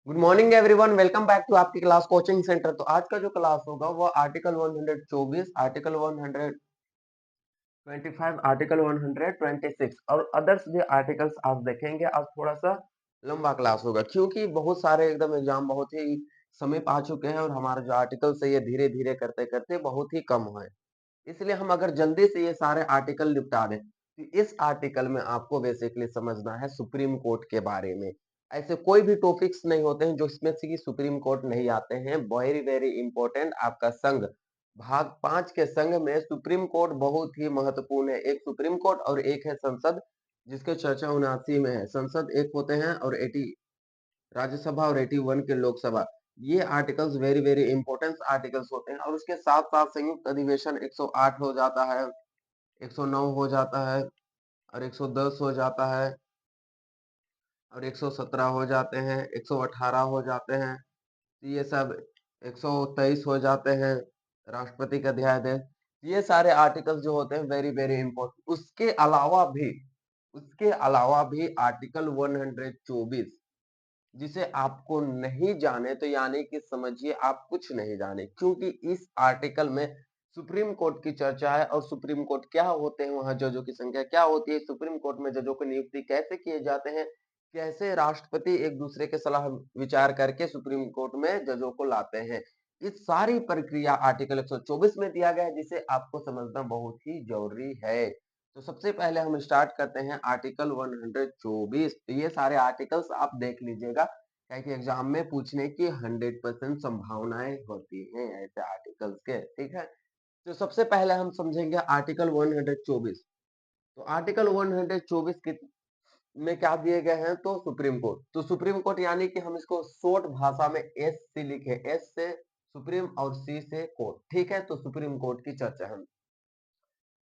Good morning everyone, welcome back to आपकी class coaching centre. तो आज का जो क्लास होगा वो आर्टिकल 124, आर्टिकल 125, आर्टिकल 126 और अदर्स भी आर्टिकल्स आप देखेंगे। आज थोड़ा सा लंबा क्लास होगा क्योंकि बहुत सारे एकदम एग्जाम बहुत ही समीप आ चुके हैं और हमारे जो आर्टिकल्स है ये धीरे धीरे करते करते बहुत ही कम है। इसलिए हम अगर जल्दी से ये सारे आर्टिकल निपटा दें तो इस आर्टिकल में आपको बेसिकली समझना है सुप्रीम कोर्ट के बारे में। ऐसे कोई भी टॉपिक्स नहीं होते हैं जो इसमें से कि सुप्रीम कोर्ट नहीं आते हैं। वेरी वेरी इंपॉर्टेंट आपका संघ भाग 5 के संघ में सुप्रीम कोर्ट बहुत ही महत्वपूर्ण है। एक सुप्रीम कोर्ट और एक है संसद, जिसके चर्चा 79 में है। संसद एक होते हैं और 80 राज्यसभा और 81 के लोकसभा। ये articles very very important articles होते हैं और उसके साथ साथ संयुक्त अधिवेशन 108 हो जाता है, 109 हो जाता है और 110 हो जाता है और 117 हो जाते हैं, 118 हो जाते हैं। ये सब 123 हो जाते हैं, राष्ट्रपति का अध्यादेश। ये सारे आर्टिकल्स जो होते हैं वेरी वेरी इंपॉर्टेंट। उसके अलावा भी आर्टिकल 124 जिसे आपको नहीं जाने तो यानी कि समझिए आप कुछ नहीं जाने, क्योंकि इस आर्टिकल में सुप्रीम कोर्ट की चर्चा है और सुप्रीम कोर्ट क्या होते हैं, वहां जजों की संख्या क्या होती है, सुप्रीम कोर्ट में जजों की नियुक्ति कैसे किए जाते हैं, कैसे राष्ट्रपति एक दूसरे के सलाह विचार करके सुप्रीम कोर्ट में जजों को लाते हैं। इस सारी प्रक्रिया आर्टिकल 124 में दिया गया है, जिसे आपको समझना बहुत ही जरूरी है। तो सबसे पहले हम स्टार्ट करते हैं आर्टिकल 124। तो ये सारे आर्टिकल्स आप देख लीजिएगा, क्या कि एग्जाम में पूछने की 100% संभावनाएं होती हैं ऐसे आर्टिकल्स के। ठीक है, तो सबसे पहले हम समझेंगे आर्टिकल 124। तो आर्टिकल 124 में क्या दिए गए हैं, तो सुप्रीम कोर्ट। तो सुप्रीम कोर्ट यानी कि हम इसको शॉर्ट भाषा में एस से लिखे, एस से सुप्रीम और सी से कोर्ट। ठीक है, तो सुप्रीम कोर्ट की चर्चा है।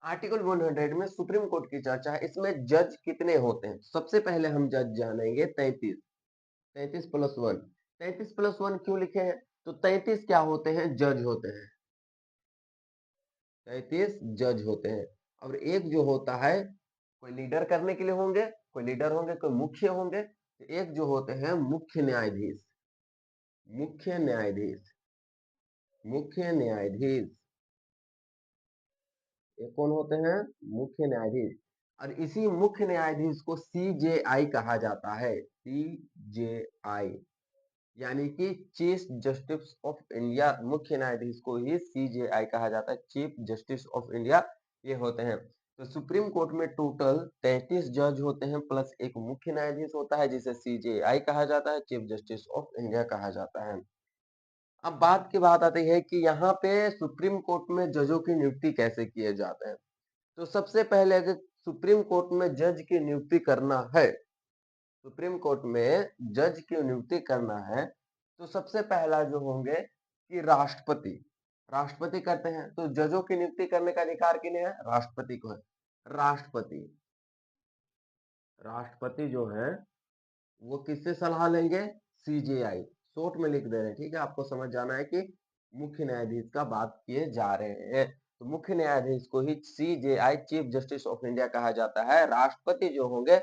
आर्टिकल 100 में सुप्रीम कोर्ट की चर्चा है। इसमें जज कितने होते हैं, सबसे पहले हम जज जानेंगे 33। 33 प्लस 1। 33 प्लस 1 क्यों लिखे हैं, तो 33 क्या होते हैं, जज होते हैं। 33 जज होते हैं और एक जो होता है, कोई लीडर करने के लिए होंगे, कोई लीडर होंगे, कोई मुख्य होंगे। एक जो होते हैं मुख्य न्यायाधीश। मुख्य न्यायाधीश, मुख्य न्यायाधीश ये कौन होते हैं, मुख्य न्यायाधीश। और इसी मुख्य न्यायाधीश को सीजेआई कहा जाता है, सीजेआई यानी कि चीफ जस्टिस ऑफ इंडिया। मुख्य न्यायाधीश को ही सीजेआई कहा जाता है, चीफ जस्टिस ऑफ इंडिया ये होते हैं। तो सुप्रीम कोर्ट में टोटल 33 जज होते हैं प्लस एक मुख्य न्यायाधीश होता है जिसे सीजेआई कहा जाता है, चीफ जस्टिस ऑफ इंडिया कहा जाता है। अब बात की बात आती है कि यहाँ पे सुप्रीम कोर्ट में जजों की नियुक्ति कैसे किए जाते हैं। तो सबसे पहले अगर सुप्रीम कोर्ट में जज की नियुक्ति करना है, सुप्रीम कोर्ट में जज की नियुक्ति करना है, तो सबसे पहला जो होंगे कि राष्ट्रपति। राष्ट्रपति करते हैं, तो जजों की नियुक्ति करने का अधिकार किन्हें है, राष्ट्रपति को है। राष्ट्रपति, राष्ट्रपति जो है वो किससे सलाह लेंगे, सीजेआई। शॉर्ट में लिख दे रहे हैं, ठीक है, आपको समझ जाना है कि मुख्य न्यायाधीश का बात किए जा रहे हैं। तो मुख्य न्यायाधीश को ही CJI, chief justice of India कहा जाता है। राष्ट्रपति जो होंगे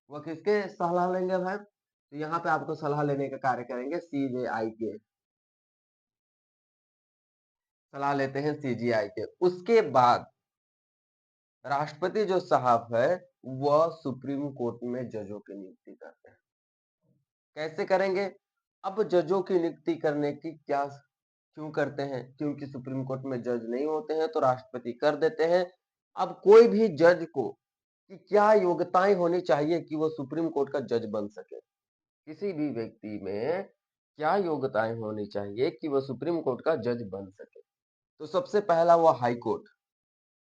वो किसके सलाह लेंगे भाई, तो यहाँ पे आपको सलाह लेने का कार्य करेंगे सीजेआई के, सलाह लेते हैं सीजेआई के। उसके बाद राष्ट्रपति जो साहब है वह सुप्रीम कोर्ट में जजों की नियुक्ति करते हैं। कैसे करेंगे, अब जजों की नियुक्ति करने की क्या क्यों करते हैं, क्योंकि सुप्रीम कोर्ट में जज नहीं होते हैं तो राष्ट्रपति कर देते हैं। अब कोई भी जज को कि क्या योग्यताएं होनी चाहिए कि वो सुप्रीम कोर्ट का जज बन सके, किसी भी व्यक्ति में क्या योग्यताएं होनी चाहिए कि वो सुप्रीम कोर्ट का जज बन सके। तो सबसे पहला वो हाई कोर्ट।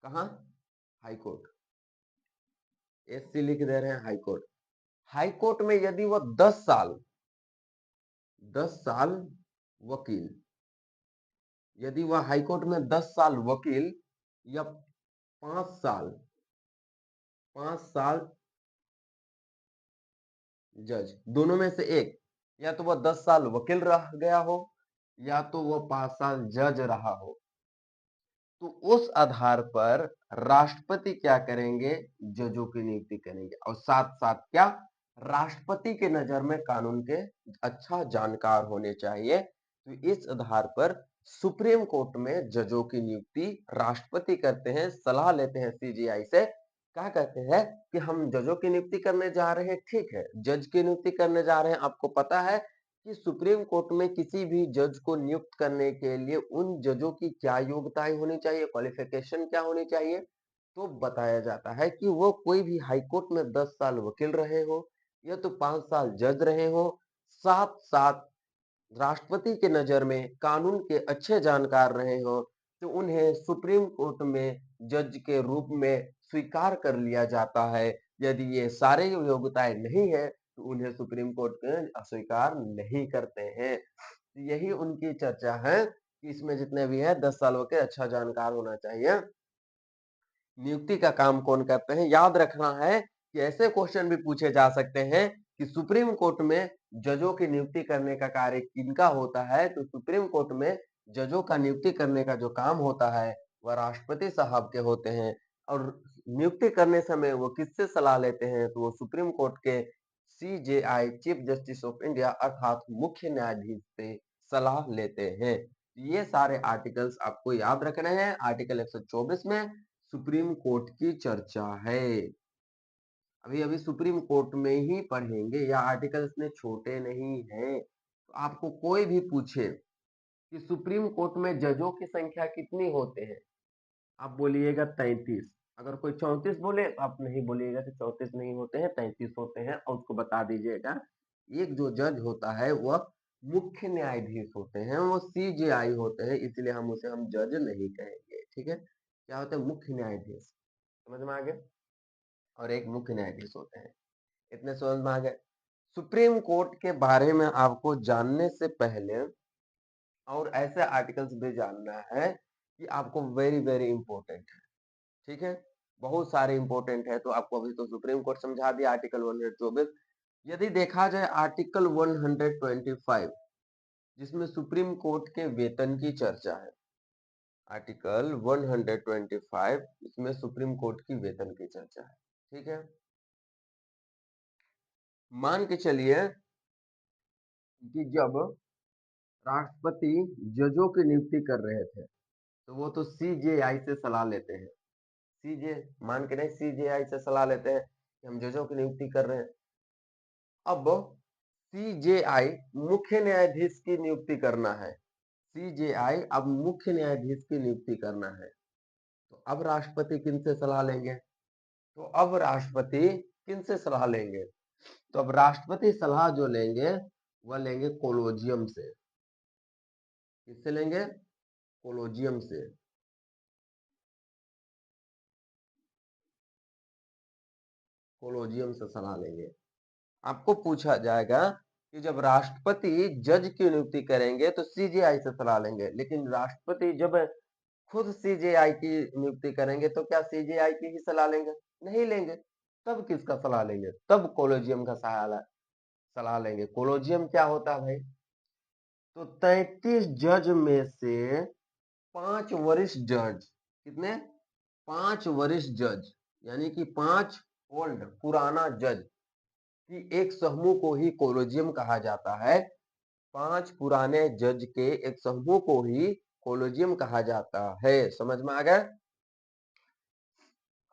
कहाँ, हाई कोर्ट, एससी लिख दे रहे हैं, हाई कोर्ट। हाई कोर्ट में यदि वो 10 साल, 10 साल वकील, यदि वह हाईकोर्ट में 10 साल वकील या 5 साल, 5 साल जज, दोनों में से एक, या तो वह 10 साल वकील रह गया हो या तो वह 5 साल जज रहा हो, तो उस आधार पर राष्ट्रपति क्या करेंगे, जजों की नियुक्ति करेंगे और साथ साथ क्या, राष्ट्रपति के नजर में कानून के अच्छा जानकार होने चाहिए। तो इस आधार पर सुप्रीम कोर्ट में जजों की नियुक्ति राष्ट्रपति करते हैं, सलाह लेते हैं सीजेआई से। क्या कहते हैं कि हम जजों की नियुक्ति करने जा रहे हैं, ठीक है, जज की नियुक्ति करने जा रहे हैं। आपको पता है कि सुप्रीम कोर्ट में किसी भी जज को नियुक्त करने के लिए उन जजों की क्या योग्यताएं होनी चाहिए, क्वालिफिकेशन क्या होनी चाहिए, तो बताया जाता है कि वो कोई भी हाई कोर्ट में 10 साल वकील रहे हो या तो 5 साल जज रहे हो, साथ साथ राष्ट्रपति के नजर में कानून के अच्छे जानकार रहे हो, तो उन्हें सुप्रीम कोर्ट में जज के रूप में स्वीकार कर लिया जाता है। यदि ये सारे योग्यताएं नहीं है तो उन्हें सुप्रीम कोर्ट में अस्वीकार नहीं करते हैं। यही उनकी चर्चा है कि इसमें जितने भी है 10 सालों के अच्छा जानकार होना चाहिए। नियुक्ति का काम कौन करते हैं, याद रखना है कि ऐसे क्वेश्चन भी पूछे जा सकते हैं कि सुप्रीम कोर्ट में जजों की नियुक्ति करने का कार्य किनका होता है। तो सुप्रीम कोर्ट में जजों का नियुक्ति करने का जो काम होता है वह राष्ट्रपति साहब के होते हैं। और नियुक्ति करने समय वो किससे सलाह लेते हैं, तो वो सुप्रीम कोर्ट के CJI, chief justice of India अर्थात मुख्य न्यायाधीश से सलाह लेते हैं। ये सारे आर्टिकल्स आपको याद रखने हैं। आर्टिकल 124 में सुप्रीम कोर्ट की चर्चा है। अभी अभी सुप्रीम कोर्ट में ही पढ़ेंगे, या आर्टिकल्स में छोटे नहीं हैं। तो आपको कोई भी पूछे कि सुप्रीम कोर्ट में जजों की संख्या कितनी होते हैं, आप बोलिएगा 33। अगर कोई 34 बोले तो आप नहीं बोलिएगा कि 34 नहीं होते हैं, 33 होते हैं, और उसको बता दीजिएगा एक जो जज होता है वह मुख्य न्यायाधीश होते हैं, वो सीजेआई होते हैं, इसलिए हम जज नहीं कहेंगे। ठीक है, क्या होते हैं, मुख्य न्यायाधीश। समझ में आ गया, और एक मुख्य न्यायाधीश होते हैं। इतने समझ में आ गए। सुप्रीम कोर्ट के बारे में आपको जानने से पहले और ऐसे आर्टिकल्स भी जानना है कि आपको वेरी वेरी इंपॉर्टेंट है। ठीक है, बहुत सारे इंपॉर्टेंट है। तो आपको अभी तो सुप्रीम कोर्ट समझा दिया आर्टिकल 124। यदि देखा जाए आर्टिकल 125, जिसमें सुप्रीम कोर्ट के वेतन की चर्चा है। आर्टिकल 125 इसमें सुप्रीम कोर्ट की वेतन की चर्चा है। ठीक है, मान के चलिए कि जब राष्ट्रपति जजों की नियुक्ति कर रहे थे तो वो तो सीजेआई से सलाह लेते हैं। सीजे मान के नहीं, सीजेआई से सलाह लेते हैं कि हम जजों की नियुक्ति कर रहे हैं। अब सीजेआई मुख्य न्यायाधीश की नियुक्ति करना है। सीजेआई अब मुख्य न्यायाधीश की नियुक्ति करना है। तो अब राष्ट्रपति किन से सलाह लेंगे, तो अब राष्ट्रपति किन से सलाह लेंगे, तो अब राष्ट्रपति सलाह जो लेंगे वह लेंगे कोलोजियम से। किससे लेंगे, कोलोजियम से। कोलोजियम से सलाह लेंगे। आपको पूछा जाएगा कि जब राष्ट्रपति जज की नियुक्ति करेंगे तो सीजेआई से सलाह लेंगे, लेकिन राष्ट्रपति जब खुद सीजेआई की नियुक्ति करेंगे तो क्या सीजेआई की ही सलाह लेंगे, नहीं लेंगे। तब किसका सलाह लेंगे, तब कोलोजियम का सलाह लेंगे। कोलोजियम क्या होता है भाई, तो 33 जज में से 5 वरिष्ठ जज, कितने, 5 वरिष्ठ जज, यानी कि 5 ओल्ड पुराना जज कि एक समूह को ही कोलोजियम कहा जाता है। 5 पुराने जज के एक समूह को ही कोलोजियम कहा जाता है। समझ में आ गया।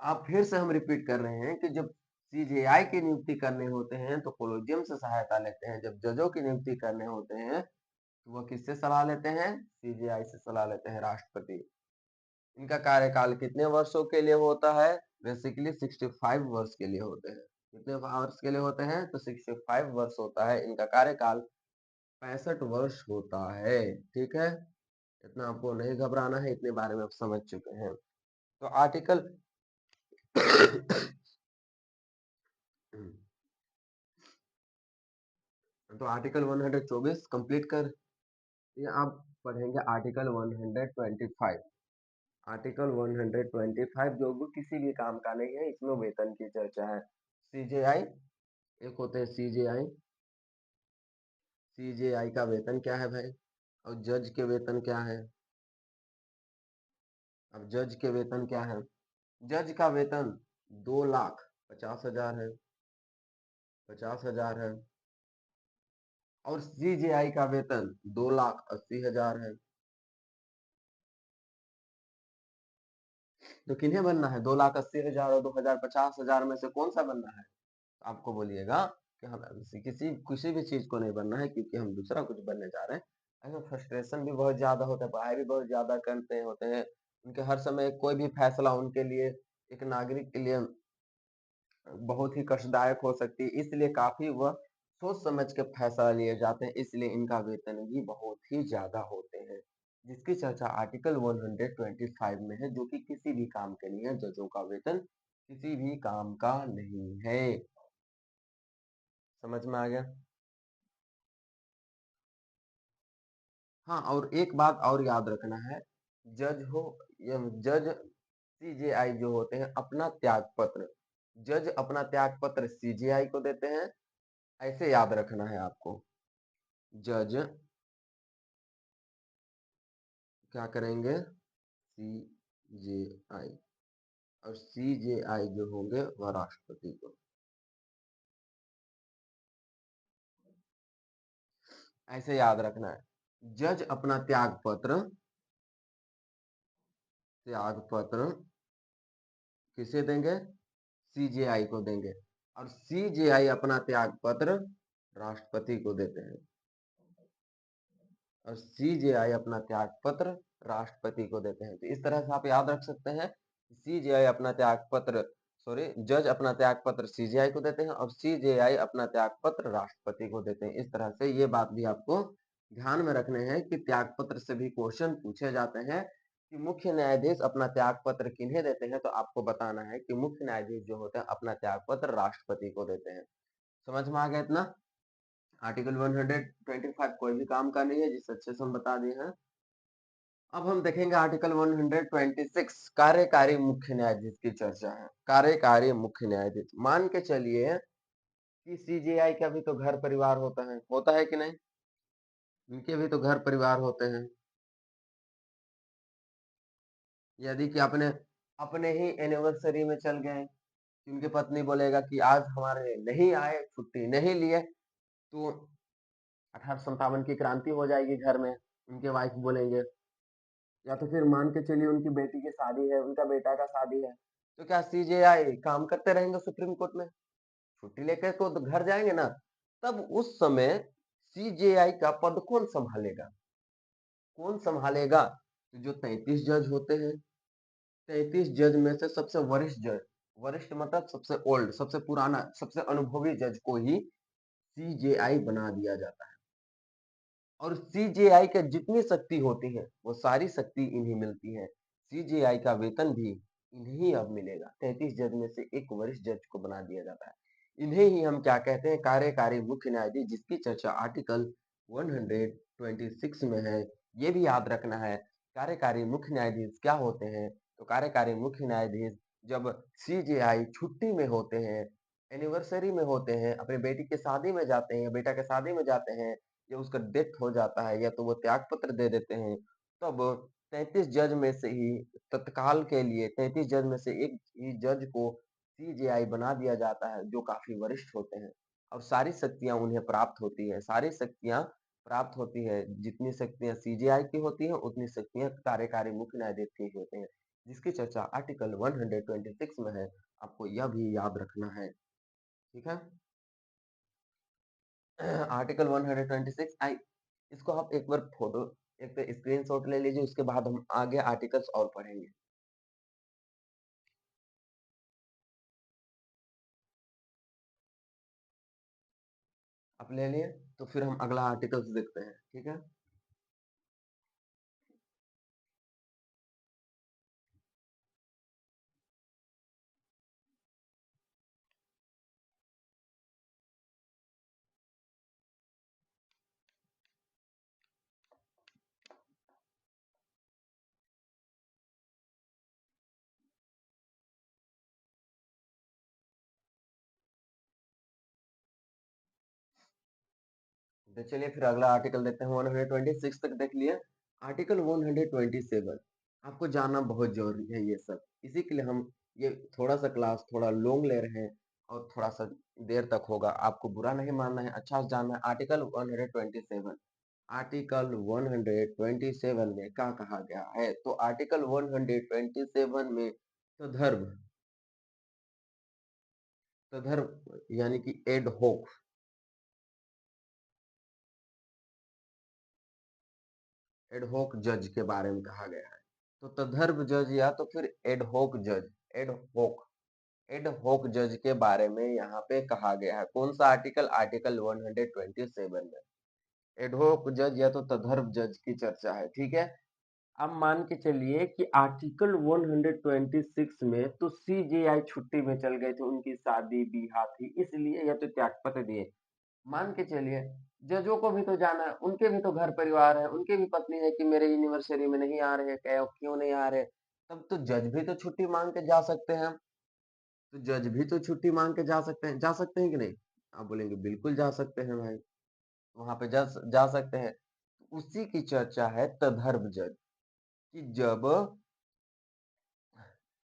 आप फिर से हम रिपीट कर रहे हैं कि जब सीजेआई की नियुक्ति करने होते हैं तो कोलोजियम से सहायता लेते हैं, जब जजों की नियुक्ति करने होते हैं तो वह किससे सलाह लेते हैं, सीजेआई से सलाह लेते हैं राष्ट्रपति। इनका कार्यकाल कितने वर्षों के लिए होता है, बेसिकली 65 वर्ष के लिए होते हैं। कितने वर्ष के लिए होते हैं, तो 65 वर्ष होता है इनका कार्यकाल, 65 वर्ष होता है। ठीक है, इतना आपको नहीं घबराना है, इतने बारे में आप समझ चुके हैं। तो आर्टिकल तो आर्टिकल 124 कंप्लीट कर ये आप पढ़ेंगे आर्टिकल 125। आर्टिकल 125 जो भी किसी भी काम का नहीं है, इसमें वेतन की चर्चा है। सीजेआई, एक होते हैं सीजेआई, सीजेआई का वेतन क्या है भाई, और जज के वेतन क्या है। अब जज के वेतन क्या है, जज का वेतन 2,50,000 है। 50,000 है और सीजेआई का वेतन 2,80,000 है। तो किन्हें बनना है? 2,80,000 और 2,50,000 में से कौन सा बनना है? आपको बोलिएगा कि हमें किसी किसी भी चीज को नहीं बनना है क्योंकि हम दूसरा कुछ बनने जा रहे हैं। ऐसा फ्रस्ट्रेशन भी बहुत ज्यादा होता है, पढ़ाई भी बहुत ज्यादा करते होते हैं। उनके हर समय कोई भी फैसला उनके लिए, एक नागरिक के लिए बहुत ही कष्टदायक हो सकती है, इसलिए काफी वह सोच समझ के फैसला लिए जाते हैं, इसलिए इनका वेतन भी बहुत ही ज्यादा होते हैं, जिसकी चर्चा आर्टिकल 125 में है, जो कि किसी भी काम के लिए है। जजों का वेतन किसी भी काम का नहीं है। समझ में आ गया? हाँ, और एक बात और याद रखना है, जज हो या जज, सीजेआई जो होते हैं अपना त्याग पत्र, जज अपना त्याग पत्र सीजेआई को देते हैं, ऐसे याद रखना है आपको। जज क्या करेंगे? सीजेआई, और सीजेआई जो होंगे वह राष्ट्रपति को। ऐसे याद रखना है, जज अपना त्याग पत्र किसे देंगे? सीजेआई को देंगे, और सीजेआई अपना त्याग पत्र राष्ट्रपति को देते हैं, और सीजेआई अपना त्याग पत्र राष्ट्रपति को देते हैं। तो इस तरह से आप याद रख सकते हैं, सीजेआई अपना त्याग पत्र, सॉरी, जज अपना त्याग पत्र सीजेआई को देते हैं और सीजेआई अपना त्याग पत्र राष्ट्रपति को देते हैं। इस तरह से ये बात भी आपको ध्यान में रखने हैं कि त्याग पत्र से भी क्वेश्चन पूछे जाते हैं कि मुख्य न्यायाधीश अपना त्याग पत्र किन्हें देते हैं, तो आपको बताना है कि मुख्य न्यायाधीश जो होते हैं अपना त्याग पत्र राष्ट्रपति को देते हैं। समझ में आ गया इतना? आर्टिकल 125 कोई भी काम का नहीं है, जिस अच्छे से हम बता दिए हैं। अब हम देखेंगे आर्टिकल 126 कार्यकारी मुख्य न्यायाधीश की चर्चा है। कार्यकारी मुख्य न्यायाधीश, मान के चलिए कि सीजेआई का भी तो घर परिवार होता है कि नहीं? उनके भी तो घर परिवार होते हैं। यदि कि अपने अपने ही एनिवर्सरी में चल गए, कि उनकी पत्नी बोलेगा कि आज हमारे नहीं आए, छुट्टी नहीं लिए, तो 1857 की क्रांति हो जाएगी घर में, उनके वाइफ बोलेंगे। या तो फिर मान के चलिए उनकी बेटी की शादी है, उनका बेटा का शादी है, तो क्या सीजेआई काम करते रहेंगे सुप्रीम कोर्ट में? छुट्टी लेकर तो घर जाएंगे ना। तब उस समय सीजेआई का पद कौन संभालेगा? कौन संभालेगा? तो जो 33 जज होते हैं, 33 जज में से सबसे वरिष्ठ जज, वरिष्ठ मतलब सबसे ओल्ड, सबसे पुराना, सबसे अनुभवी जज को ही सीजेआई बना दिया जाता है। और सीजेआई के जितनी शक्ति होती है वो सारी शक्ति इन्हें मिलती है। सीजेआई का वेतन भी इन्हें अब मिलेगा। 33 जज में से एक वरिष्ठ जज को बना दिया जाता है। इन्हें ही हम क्या कहते हैं? कार्यकारी मुख्य न्यायाधीश, जिसकी चर्चा आर्टिकल 126 में है। ये भी याद रखना है, कार्यकारी मुख्य न्यायाधीश क्या होते हैं? तो कार्यकारी मुख्य न्यायाधीश जब सीजेआई छुट्टी में होते हैं, एनिवर्सरी में होते हैं, अपनी बेटी की शादी में जाते हैं, बेटा के शादी में जाते हैं, या उसका डेथ हो जाता है, या तो वो त्याग पत्र दे देते हैं, तब 33 जज में से ही तत्काल के लिए 33 जज में से एक ही जज को सीजेआई बना दिया जाता है, जो काफी वरिष्ठ होते हैं, और सारी शक्तियां उन्हें प्राप्त होती है। सारी शक्तियां प्राप्त होती है, जितनी शक्तियां सीजेआई की होती है उतनी शक्तियां कार्यकारी मुख्य न्यायाधीश की होती हैं, जिसकी चर्चा आर्टिकल 126 में है। आपको यह भी याद रखना है, ठीक है? आर्टिकल 126 आई, इसको आप एक बार फोटो, एक स्क्रीनशॉट ले लीजिए, उसके बाद हम आगे आर्टिकल्स और पढ़ेंगे। आप ले लिए? तो फिर हम अगला आर्टिकल्स देखते हैं, ठीक है? तो चलिए फिर अगला आर्टिकल देखते हैं। 126 तक देख लिए। आर्टिकल 127, आपको जानना बहुत जरूरी है ये सब, इसी के लिए हम ये थोड़ा सा क्लास थोड़ा लॉन्ग ले रहे हैं, और थोड़ा-सा देर तक होगा, आपको बुरा नहीं मानना है, अच्छा से जानना है। आर्टिकल 127 आर्टिकल 127 में क्या कहा गया है? तो आर्टिकल 127 में सधर्म सधर्म यानी कि एडहोक जज के बारे में कहा गया है। तो तदर्भ जज या तो फिर एडहोक जज, एडहोक एडहोक जज के बारे में यहाँ पे कहा गया है। कौन सा आर्टिकल? आर्टिकल 127 में एडहोक जज या तो तदर्भ जज की चर्चा है। ठीक है, अब मान के चलिए कि आर्टिकल 126 में तो सीजेआई छुट्टी में चल गए थे, उनकी शादी बियाह थी, इसलिए या तो त्यागपत्र दिए। मान के चलिए जजों को भी तो जाना है, उनके भी तो घर परिवार है, उनके भी पत्नी है कि मेरे एनिवर्सरी में नहीं आ रहे, क्यों नहीं आ रहे? तब तो जज भी तो छुट्टी मांग के जा सकते हैं। तो जज भी तो छुट्टी मांग के जा सकते हैं कि नहीं? आप बोलेंगे बिल्कुल जा सकते हैं भाई, वहां पे जा सकते हैं। उसी की चर्चा है तदर्भ जज, कि जब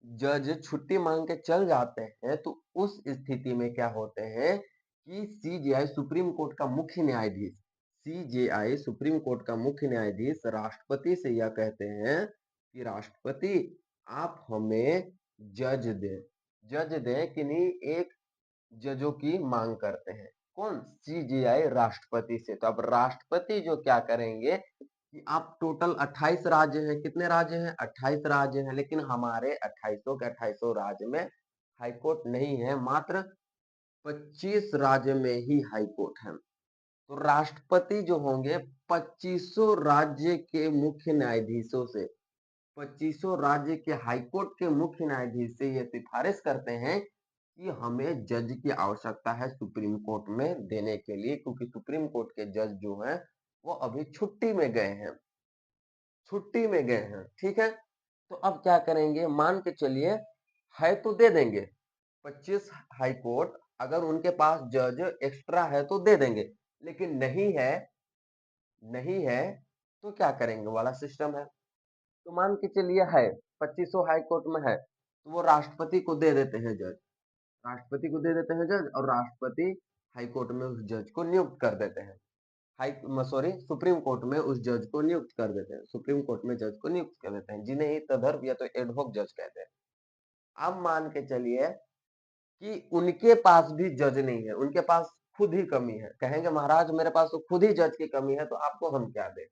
जज छुट्टी मांग के चल जाते हैं तो उस स्थिति में क्या होते हैं कि सीजेआई सुप्रीम कोर्ट का मुख्य न्यायाधीश, सीजेआई सुप्रीम कोर्ट का मुख्य न्यायाधीश राष्ट्रपति से यह कहते हैं कि राष्ट्रपति आप हमें जज दें, जज दें कि नहीं, एक जजों की मांग करते हैं। कौन? सीजेआई राष्ट्रपति से। तो अब राष्ट्रपति जो क्या करेंगे कि आप टोटल 28 राज्य हैं, कितने राज्य हैं? 28 राज्य हैं, लेकिन हमारे 28 के 28 राज्य में हाईकोर्ट नहीं है, मात्र 25 राज्य में ही हाईकोर्ट है। तो राष्ट्रपति जो होंगे 25 राज्य के मुख्य न्यायाधीशों से, 25 राज्य के हाईकोर्ट के मुख्य न्यायाधीश से ये सिफारिश करते हैं कि हमें जज की आवश्यकता है सुप्रीम कोर्ट में देने के लिए, क्योंकि सुप्रीम कोर्ट के जज जो हैं वो अभी छुट्टी में गए हैं, छुट्टी में गए हैं। ठीक है, तो अब क्या करेंगे? मान के चलिए है तो दे देंगे, 25 हाई कोर्ट अगर उनके पास जज एक्स्ट्रा है तो दे देंगे, लेकिन नहीं है तो क्या करेंगे वाला सिस्टम है। तो मान के चलिए है 25 हाई कोर्ट में है, तो वो राष्ट्रपति को दे देते हैं जज, राष्ट्रपति को दे देते हैं जज, और राष्ट्रपति हाई कोर्ट में उस जज को नियुक्त कर देते हैं। हाई सॉरी सुप्रीम कोर्ट में उस जज को नियुक्त कर देते हैं, सुप्रीम कोर्ट में जज को नियुक्त कर देते हैं, जिन्हें ही तदर्भ या तो एडहोक जज कहते हैं। अब मान के चलिए कि उनके पास भी जज नहीं है, उनके पास खुद ही कमी है, कहेंगे महाराज मेरे पास तो खुद ही जज की कमी है, तो आपको हम क्या दें,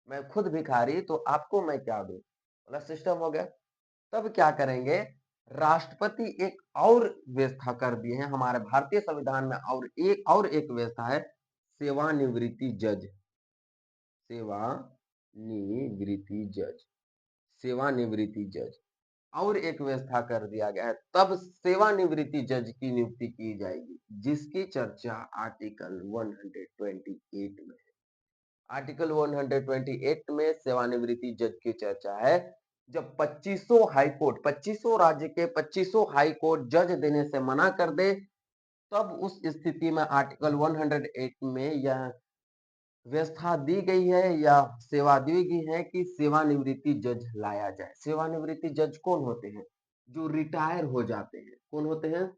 मैं खुद भिखारी तो आपको मैं क्या दूं, वाला सिस्टम हो गया। तब क्या करेंगे? राष्ट्रपति एक और व्यवस्था कर दिए हैं हमारे भारतीय संविधान में, और एक व्यवस्था है सेवानिवृत्ति जज, सेवानिवृत्ति जज, सेवानिवृत्ति जज, और एक व्यवस्था कर दिया गया है। तब सेवानिवृत्ति जज की नियुक्ति की जाएगी, जिसकी चर्चा आर्टिकल 128 में है। आर्टिकल 128 में सेवानिवृत्ति जज की चर्चा है। जब 25 हाई कोर्ट, 25 राज्य के 25 हाई कोर्ट जज देने से मना कर दे, तब उस स्थिति में आर्टिकल 108 में यह व्यवस्था दी गई है या सेवा दी गई है कि सेवानिवृत्ति जज लाया जाए। सेवानिवृत्ति जज कौन होते हैं? जो रिटायर हो जाते हैं। कौन होते हैं?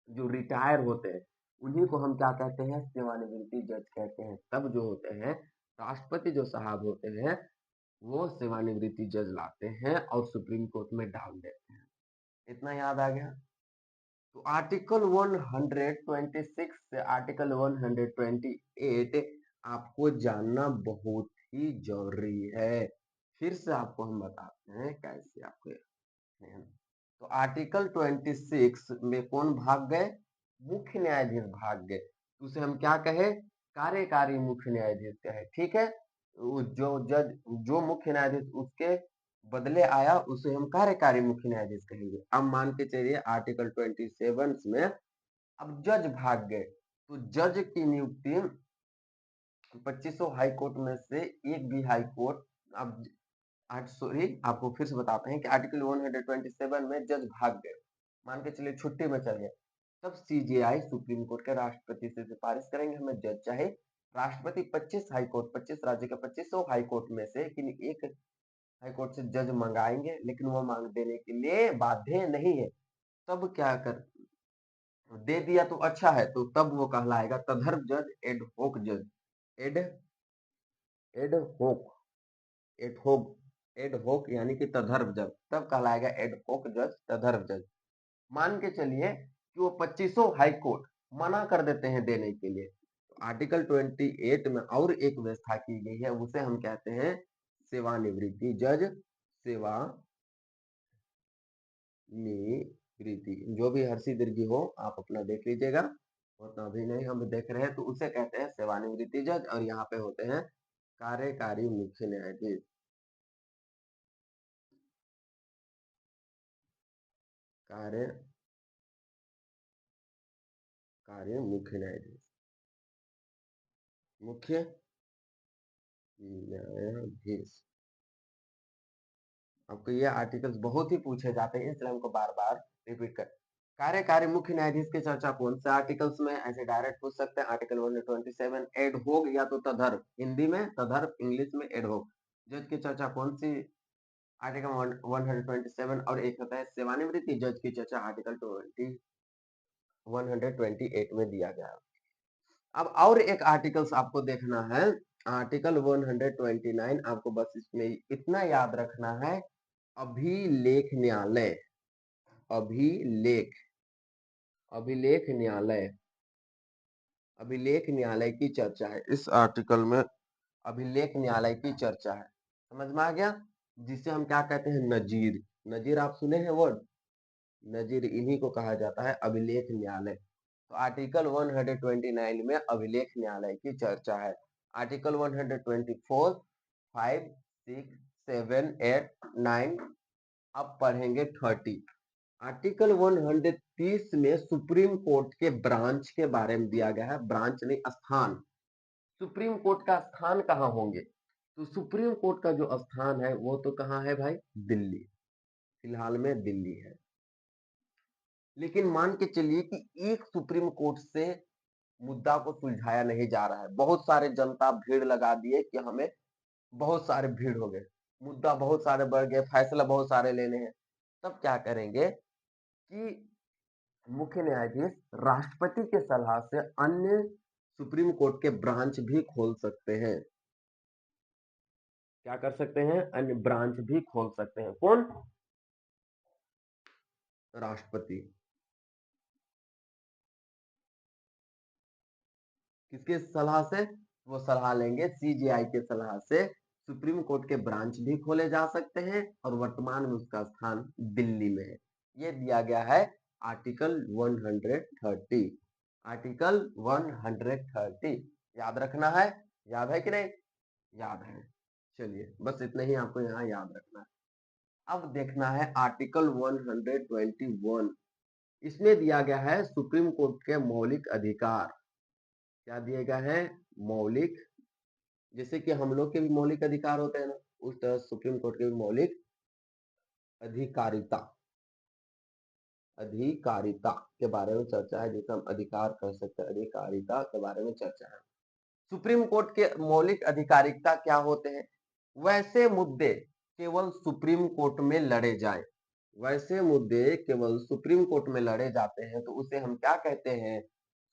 जो रिटायर होते हैं, उन्हीं को हम क्या कहते हैं? सेवानिवृत्ति जज कहते हैं। तब जो होते हैं राष्ट्रपति जो साहब होते हैं, वो सेवानिवृत्ति जज लाते हैं और सुप्रीम कोर्ट में डाल देते हैं। इतना याद आ गया? तो आर्टिकल 126 से आर्टिकल 128 आपको जानना बहुत ही जरूरी है। फिर से आपको हम बताते हैं कैसे आपको रखने हैं। तो आर्टिकल 26 में कौन भाग गए? मुख्य न्यायाधीश भाग गए, तो उसे हम क्या कहे? कार्यकारी मुख्य न्यायाधीश कहे। ठीक है, जो मुख्य न्यायाधीश उसके बदले आया उसे हम कार्यकारी मुख्य न्यायाधीश कहेंगे। अब मान के चलिए आर्टिकल 27 में अब जज भाग गए, तो जज की नियुक्ति 25 हाई कोर्ट में से एक भी हाई कोर्ट, अब सॉरी आपको फिर से बताते हैं कि आर्टिकल 127 में जज भाग गए, मान के चलिए छुट्टी में चल गए, तब सीजेआई सुप्रीम कोर्ट के राष्ट्रपति से सिफारिश करेंगे हमें जज चाहिए। राष्ट्रपति 25 हाई कोर्ट, 25 राज्य के 25 हाई कोर्ट में से किन्हीं एक हाई कोर्ट से जज मंगाएंगे, लेकिन वो मांग देने के लिए बाध्य नहीं है। तब क्या कर दे दिया तो अच्छा है, तो तब वो कहलाएगा तदर्भ जज, एड होक जज, एड एड होक, एड होक, एड होक यानी कि तदर्भ जज, तब कहलाएगा एड होक जज, तदर्भ जज। मान के चलिए कि वो 2500 हाई कोर्ट मना कर देते हैं देने के लिए, तो आर्टिकल 28 में और एक व्यवस्था की गई है, उसे हम कहते हैं सेवानिवृत्ति जज, सेवा निवृत्ति। जो भी हर्षी दीर्घी हो आप अपना देख लीजिएगा, उतना अभी नहीं हम देख रहे हैं, तो उसे कहते हैं सेवानिवृत्ति जज। और यहाँ पे होते हैं कार्यकारी मुख्य न्यायाधीश, कार्य कार्य मुख्य न्यायाधीश, मुख्य न्यायाधीश। आपको ये आर्टिकल्स बहुत ही पूछे जाते हैं, इसलिए हमको बार बार रिपीट कर। कार्यकारी मुख्य न्यायाधीश की चर्चा कौन से आर्टिकल्स में, ऐसे डायरेक्ट पूछ सकते हैं, आर्टिकल 127 एड होक या तो तदर्भ, हिंदी में तदर्भ, इंग्लिश में एड होक। जज की चर्चा कौन सी, आर्टिकल 127, और एक होता है सेवानिवृत्ति जज की चर्चा आर्टिकल 128 में दिया गया। अब और एक आर्टिकल्स आपको देखना है, आर्टिकल 129, आपको बस इसमें इतना याद रखना है, अभिलेख न्यायालय, अभिलेख, अभिलेख न्यायालय, अभिलेख न्यायालय की चर्चा है इस आर्टिकल में, अभिलेख न्यायालय की चर्चा है। समझ में आ गया, जिसे हम क्या कहते हैं, नजीर, नजीर आप सुने हैं वर्ड, नजीर इन्हीं को कहा जाता है अभिलेख न्यायालय। तो आर्टिकल 129 में अभिलेख न्यायालय की चर्चा है। आर्टिकल 124, 5, 6, 7, 8, 9, अब पढ़ेंगे 30। आर्टिकल 130 में सुप्रीम कोर्ट के ब्रांच के बारे में दिया गया है, ब्रांच नहीं स्थान, सुप्रीम कोर्ट का स्थान कहाँ होंगे, तो सुप्रीम कोर्ट का जो स्थान है वो तो कहाँ है भाई, दिल्ली, फिलहाल में दिल्ली है। लेकिन मान के चलिए कि एक सुप्रीम कोर्ट से मुद्दा को सुलझाया नहीं जा रहा है, बहुत सारे जनता भीड़ लगा दिए कि हमें, बहुत सारे भीड़ हो गए, मुद्दा बहुत सारे बढ़ गए, फैसला बहुत सारे लेने हैं, तब क्या करेंगे कि मुख्य न्यायाधीश राष्ट्रपति के सलाह से अन्य सुप्रीम कोर्ट के ब्रांच भी खोल सकते हैं। क्या कर सकते हैं, अन्य ब्रांच भी खोल सकते हैं, कौन, राष्ट्रपति। किसके सलाह से, वो सलाह लेंगे सीजेआई के सलाह से, सुप्रीम कोर्ट के ब्रांच भी खोले जा सकते हैं, और वर्तमान में उसका स्थान दिल्ली में है। ये दिया गया है आर्टिकल 130, आर्टिकल 130 याद रखना है, याद है कि नहीं, याद है। चलिए बस इतना ही आपको यहाँ याद रखना है। अब देखना है आर्टिकल 121, इसमें दिया गया है सुप्रीम कोर्ट के मौलिक अधिकार। क्या दिए गए हैं, मौलिक, जैसे कि हम लोग के भी मौलिक अधिकार होते हैं ना, उस तरह सुप्रीम कोर्ट के भी मौलिक अधिकारिता, अधिकारिता के बारे में चर्चा है, जिसे हम अधिकार कह सकते हैं, अधिकारिता के बारे में चर्चा है। सुप्रीम कोर्ट के मौलिक अधिकारिता क्या होते हैं, वैसे मुद्दे केवल सुप्रीम कोर्ट में लड़े जाए, वैसे मुद्दे केवल सुप्रीम कोर्ट में लड़े जाते हैं, तो उसे हम क्या कहते हैं,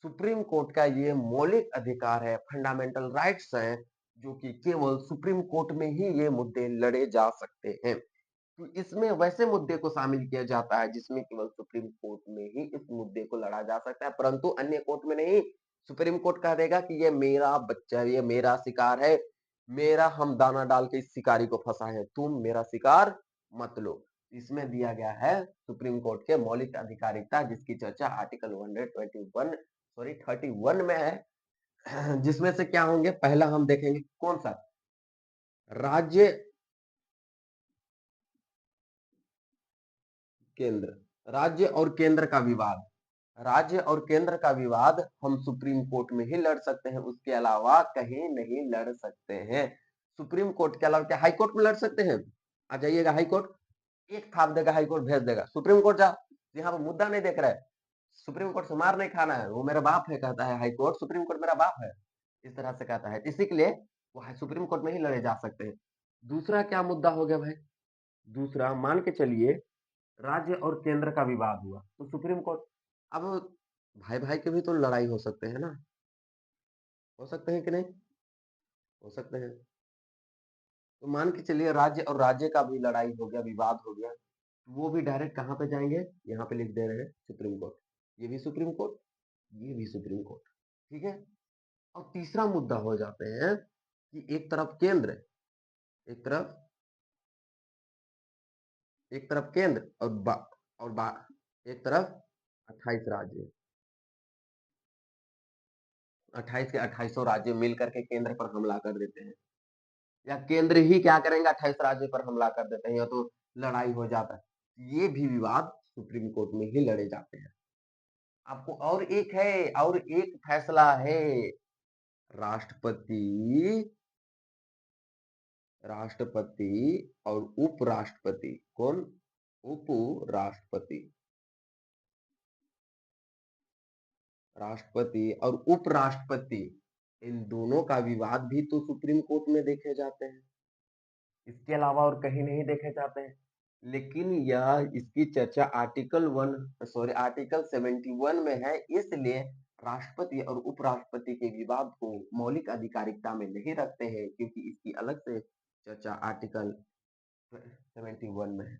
सुप्रीम कोर्ट का ये मौलिक अधिकार है, फंडामेंटल राइट्स है, जो कि केवल सुप्रीम कोर्ट में ही ये मुद्दे लड़े जा सकते हैं। तो इसमें वैसे मुद्दे को शामिल किया जाता है जिसमें केवल सुप्रीम कोर्ट में ही इस मुद्दे को लड़ा जा सकता है, परंतु अन्य कोर्ट में नहीं। सुप्रीम कोर्ट कह देगा कि ये मेरा बच्चा, ये मेरा शिकार है, मेरा हम दाना डाल के इस शिकारी को फंसा है, तुम मेरा शिकार मत लो। इसमें दिया गया है सुप्रीम कोर्ट के मौलिक अधिकारिता, जिसकी चर्चा आर्टिकल 121 सॉरी 31 में है। जिसमें से क्या होंगे, पहला हम देखेंगे कौन सा, राज्य केंद्र, राज्य और केंद्र का विवाद, राज्य और केंद्र का विवाद हम सुप्रीम कोर्ट में ही लड़ सकते हैं, उसके अलावा कहीं नहीं लड़ सकते हैं। सुप्रीम कोर्ट के अलावा क्या हाई कोर्ट में लड़ सकते हैं, आ जाइएगा हाई कोर्ट, एक थाप देगा हाई कोर्ट, भेज देगा सुप्रीम कोर्ट जाओ, यहाँ पर मुद्दा नहीं देख रहा है, सुप्रीम कोर्ट से मार नहीं खाना है, वो मेरा बाप है कहता है हाई कोर्ट, सुप्रीम कोर्ट मेरा बाप है, इस तरह से कहता है, इसी के लिए वो सुप्रीम कोर्ट में ही लड़े जा सकते हैं। दूसरा क्या मुद्दा हो गया भाई, दूसरा मान के चलिए राज्य और केंद्र का विवाद हुआ तो सुप्रीम कोर्ट, अब भाई भाई के भी तो लड़ाई हो सकते हैं ना, हो सकते हैं कि नहीं, हो सकते हैं। तो मान के चलिए राज्य और राज्य का भी लड़ाई हो गया, विवाद हो गया, वो भी डायरेक्ट कहाँ पे जाएंगे, यहाँ पे लिख दे रहे हैं सुप्रीम कोर्ट। ये भी सुप्रीम कोर्ट, ये भी सुप्रीम कोर्ट। ठीक है। और तीसरा मुद्दा हो जाते हैं कि एक तरफ केंद्र, एक तरफ एक तरफ केंद्र एक तरफ 28 राज्य, 28 के 28 राज्य मिल करके केंद्र पर हमला कर देते हैं, या केंद्र ही क्या करेंगे, 28 राज्य पर हमला कर देते हैं, या तो लड़ाई हो जाता है। ये भी विवाद सुप्रीम कोर्ट में ही लड़े जाते हैं। आपको और एक है, और एक फैसला है, राष्ट्रपति, राष्ट्रपति और उपराष्ट्रपति, कौन, उपराष्ट्रपति, राष्ट्रपति और उपराष्ट्रपति, इन दोनों का विवाद भी तो सुप्रीम कोर्ट में देखे जाते हैं, इसके अलावा और कहीं नहीं देखे जाते हैं। लेकिन यह इसकी चर्चा आर्टिकल 71 में है, इसलिए राष्ट्रपति और उपराष्ट्रपति के विवाद को मौलिक आधिकारिकता में नहीं रखते हैं, क्योंकि इसकी अलग से चर्चा आर्टिकल 71 में है।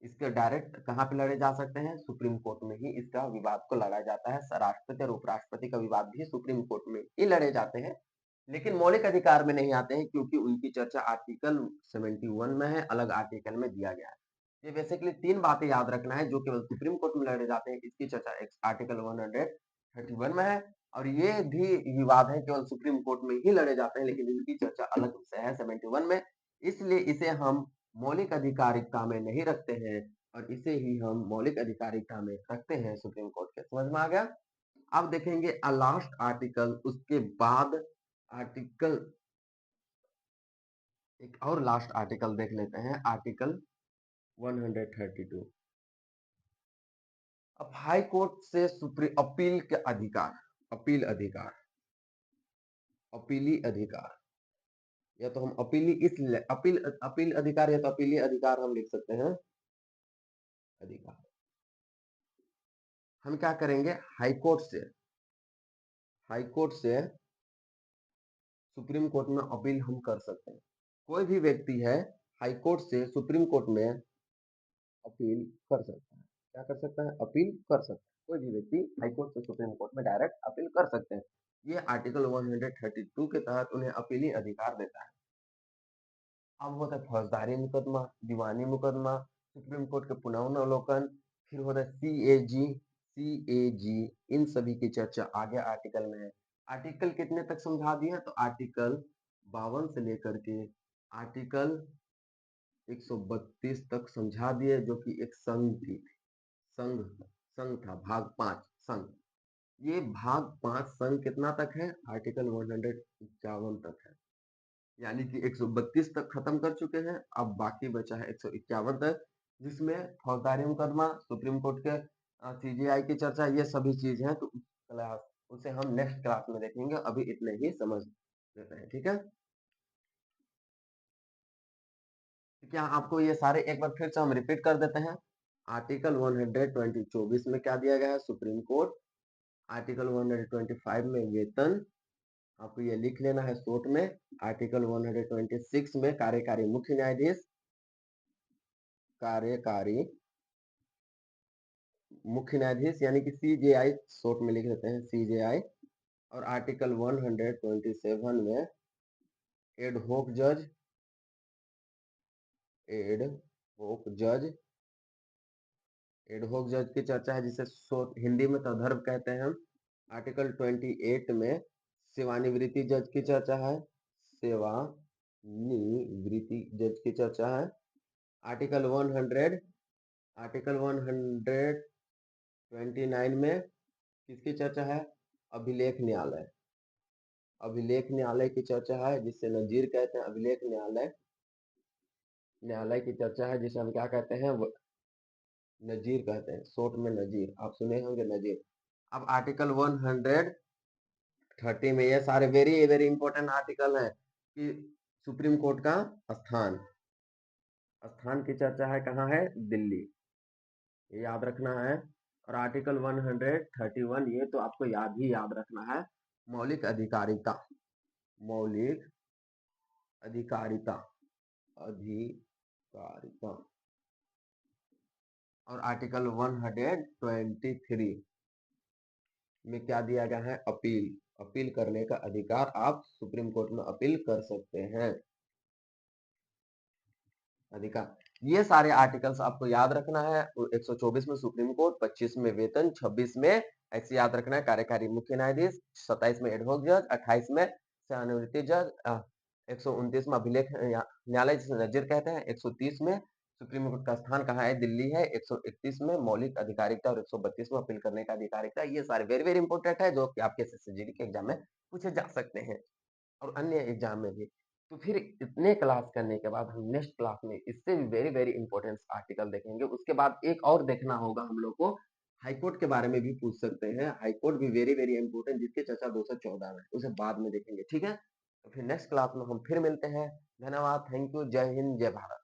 इसके डायरेक्ट कहाँ पे लड़े जा सकते हैं, सुप्रीम कोर्ट में ही इसका विवाद को लड़ा जाता है। राष्ट्रपति और उपराष्ट्रपति का विवाद भी सुप्रीम कोर्ट में ही लड़े जाते हैं, लेकिन मौलिक अधिकार में नहीं आते हैं, क्योंकि उनकी चर्चा आर्टिकल 71 में है, अलग आर्टिकल में दिया गया है। ये बेसिकली तीन बातें याद रखना है जो केवल सुप्रीम कोर्ट में लड़े जाते हैं, इसकी चर्चा आर्टिकल 131 में है, और ये भी विवाद है केवल सुप्रीम कोर्ट में ही लड़े जाते हैं, लेकिन इनकी चर्चा अलग से है 71 में, इसलिए इसे हम मौलिक अधिकारिकता में नहीं रखते हैं, और इसे ही हम मौलिक अधिकारिकता में रखते हैं सुप्रीम कोर्ट के। समझ में आ गया। अब देखेंगे लास्ट आर्टिकल, उसके बाद आर्टिकल, एक और लास्ट आर्टिकल देख लेते हैं, आर्टिकल 132। अब हाई कोर्ट से सुप्रीम अपील के अधिकार, अपील अधिकार, अपीली अधिकार, या तो हम अपीली अपील अपील अधिकार, या तो अपीली अधिकार हम लिख सकते हैं, अधिकार। हम क्या करेंगे, हाई कोर्ट से, हाई कोर्ट से सुप्रीम कोर्ट में अपील हम कर सकते हैं। कोई भी व्यक्ति है हाई कोर्ट से सुप्रीम कोर्ट में अपील कर सकता है। क्या कर सकता है, अपील कर सकता है। कोई भी व्यक्ति हाई कोर्ट से सुप्रीम कोर्ट में डायरेक्ट अपील कर सकते हैं। ये आर्टिकल 132 के तहत उन्हें अपीली अधिकार देता है। अब होता है फौजदारी मुकदमा, दीवानी मुकदमा, सुप्रीम कोर्ट के पुनर्वलोकन, फिर होता है सीएजी, सीएजी, इन सभी की चर्चा आगे आर्टिकल में है। आर्टिकल कितने तक समझा दिया, तो आर्टिकल 52 से लेकर के आर्टिकल 132 तक समझा दिए, जो कि एक संघ थी, संघ, संघ था, भाग 5 संघ। ये भाग 5 संघ कितना तक है, आर्टिकल 151 तक है, यानी कि 132 तक खत्म कर चुके हैं। अब बाकी बचा है 151 तक, जिसमें फौजदारी मुकदमा, सुप्रीम कोर्ट के सीजीआई की चर्चा, ये सभी चीज है। तो क्लास उसे हम नेक्स्ट क्लास में देखेंगे, अभी इतने ही समझ लेते हैं, ठीक है। तो क्या आपको ये सारे एक बार फिर से हम रिपीट कर देते हैं। आर्टिकल 124 में क्या दिया गया है, सुप्रीम कोर्ट। आर्टिकल 125 में वेतन, आपको ये लिख लेना है शॉर्ट में। आर्टिकल 126 में कार्यकारी मुख्य न्यायाधीश, कार्यकारी मुख्य न्यायाधीश, यानी कि सीजेआई शॉर्ट में लिख लेते हैं, सीजेआई। और आर्टिकल 127 में एड होक जज, एड होक जज, एड होक जज की चर्चा है, जिसे हिंदी में तदर्भ कहते हैं हम। आर्टिकल 28 में सेवानिवृत्ति जज की चर्चा है, सेवानिवृत्ति जज की चर्चा है। आर्टिकल 100, आर्टिकल 129 में किसकी चर्चा है, अभिलेख न्यायालय, अभिलेख न्यायालय की चर्चा है, जिसे नजीर कहते हैं। अभिलेख न्यायालय, न्यायालय की चर्चा है, जिसे हम क्या कहते हैं, नजीर कहते हैं, शॉर्ट में नजीर, आप सुने होंगे नजीर। अब आर्टिकल 130 में, ये सारे वेरी वेरी इंपॉर्टेंट आर्टिकल है, कि सुप्रीम कोर्ट का स्थान, स्थान की चर्चा है, कहाँ है, दिल्ली, ये याद रखना है। और आर्टिकल 131 ये तो आपको याद रखना है, मौलिक अधिकारिता, मौलिक अधिकारिता, अधिकारिता। और आर्टिकल 123 में क्या दिया गया है, अपील, अपील करने का अधिकार, आप सुप्रीम कोर्ट में अपील कर सकते हैं, अधिकार। ये सारे आर्टिकल्स आपको याद रखना है। 124 में सुप्रीम कोर्ट, 25 में वेतन, 26 में ऐसे याद रखना है कार्यकारी मुख्य न्यायाधीश, 27 में एडहोक जज, 28 में सेवानिवृत्ति जज, 129 में अभिलेख न्यायालय जिसे नजीर कहते हैं, 130 में सुप्रीम कोर्ट का स्थान कहाँ है, दिल्ली है, 131 में मौलिक अधिकारिता और 132 में अपील करने का अधिकारिता। ये सारे वेरी वेरी इंपॉर्टेंट है जो कि आपके एसएससी के एग्जाम में पूछे जा सकते हैं और अन्य एग्जाम में भी। तो फिर इतने क्लास करने के बाद हम नेक्स्ट क्लास में इससे भी वेरी वेरी इंपॉर्टेंट आर्टिकल देखेंगे। उसके बाद एक और देखना होगा हम लोग को, हाईकोर्ट के बारे में भी पूछ सकते हैं, हाईकोर्ट भी वेरी वेरी इंपॉर्टेंट जिसके चर्चा 214 में, उसे बाद में देखेंगे, ठीक है। तो फिर नेक्स्ट क्लास में हम फिर मिलते हैं। धन्यवाद, थैंक यू, जय हिंद, जय भारत।